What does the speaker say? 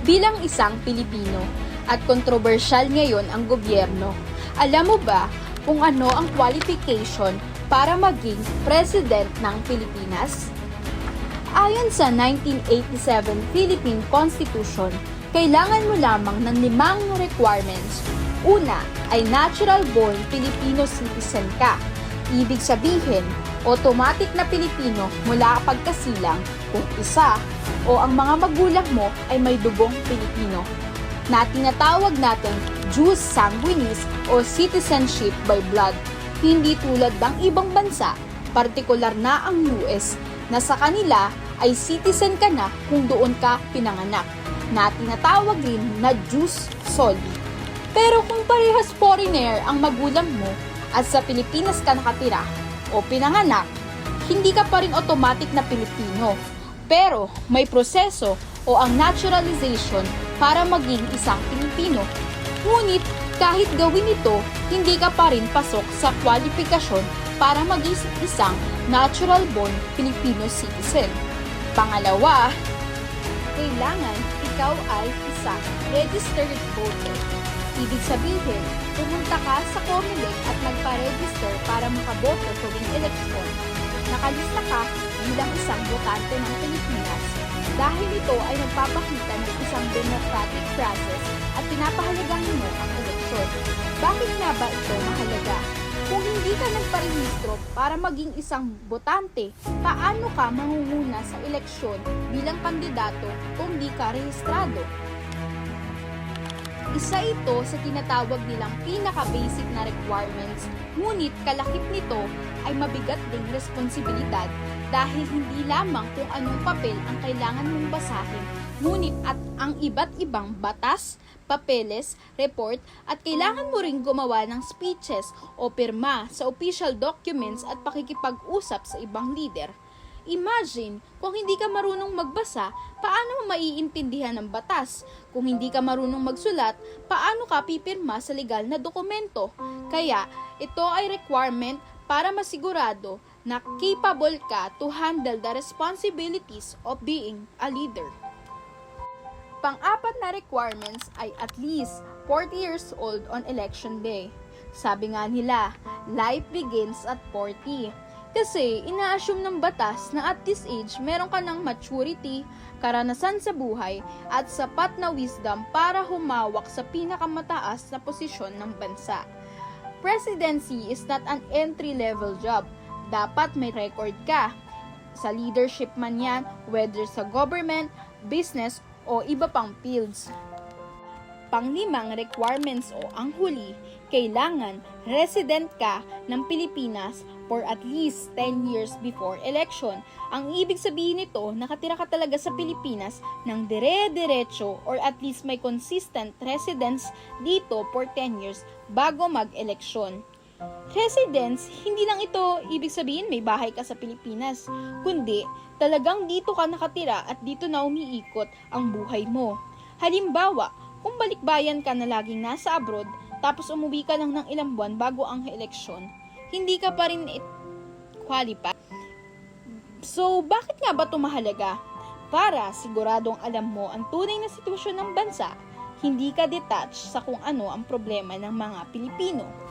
bilang isang Pilipino at kontrobersyal ngayon ang gobyerno. Alam mo ba kung ano ang qualification para maging President ng Pilipinas? Ayon sa 1987 Philippine Constitution, kailangan mo lamang ng 5 requirements. Una ay natural-born Filipino citizen ka. Ibig sabihin, automatic na Pilipino mula pagkasilang kung isa o ang mga magulang mo ay may dugong Pilipino, na tinatawag natin jus sanguinis o citizenship by blood. Hindi tulad ng ibang bansa, partikular na ang US, na sa kanila ay citizen ka na kung doon ka pinanganak, na tinatawag rin na jus soli. Pero kung parehas foreigner ang magulang mo at sa Pilipinas ka nakatira o pinanganak, hindi ka pa rin automatic na Pilipino. Pero may proseso o ang naturalization para maging isang Pilipino. Ngunit kahit gawin ito, hindi ka pa rin pasok sa kwalifikasyon para maging isang natural-born Filipino citizen. Pangalawa, kailangan ikaw ay isang registered voter. Ibig sabihin, pumunta ka sa COMELEC at magpa-register para makaboto tuwing eleksyon. Nakalista ka bilang isang botante ng Pilipinas dahil ito ay nagpapakita ng isang democratic process at pinapahalagahan mo ang eleksyon. Bakit nga ba ito mahalaga? Kung hindi ka nagparehistro para maging isang botante, paano ka mangunguna sa eleksyon bilang kandidato kung di ka rehistrado? Isa ito sa tinatawag nilang pinaka-basic na requirements, ngunit kalakip nito ay mabigat ding responsibilidad dahil hindi lamang kung anong papel ang kailangan mong basahin, ngunit at ang iba't ibang batas, papeles, report at kailangan mo ring gumawa ng speeches o pirma sa official documents at pakikipag-usap sa ibang leader. Imagine, kung hindi ka marunong magbasa, paano mo maiintindihan ang batas? Kung hindi ka marunong magsulat, paano ka pipirma sa legal na dokumento? Kaya, ito ay requirement para masigurado na capable ka to handle the responsibilities of being a leader. Pang-apat na requirements ay at least 40 years old on election day. Sabi nga nila, life begins at 40. Kasi ina-assume ng batas na at this age meron ka ng maturity, karanasan sa buhay, at sapat na wisdom para humawak sa pinakamataas na posisyon ng bansa. Presidency is not an entry-level job. Dapat may record ka. Sa leadership man yan, whether sa government, business, o iba pang fields. Panglimang requirements o ang huli, kailangan resident ka ng Pilipinas for at least 10 years before election. Ang ibig sabihin nito, nakatira ka talaga sa Pilipinas ng dire-diretso or at least may consistent residence dito for 10 years bago mag-eleksyon. Residence, hindi lang ito ibig sabihin may bahay ka sa Pilipinas, kundi talagang dito ka nakatira at dito na umiikot ang buhay mo. Halimbawa, kung balikbayan ka na laging nasa abroad, tapos umuwi ka lang ng ilang buwan bago ang eleksyon, hindi ka pa rin qualify. So, bakit nga ba ito mahalaga? Para siguradong alam mo ang tunay na sitwasyon ng bansa, hindi ka detached sa kung ano ang problema ng mga Pilipino.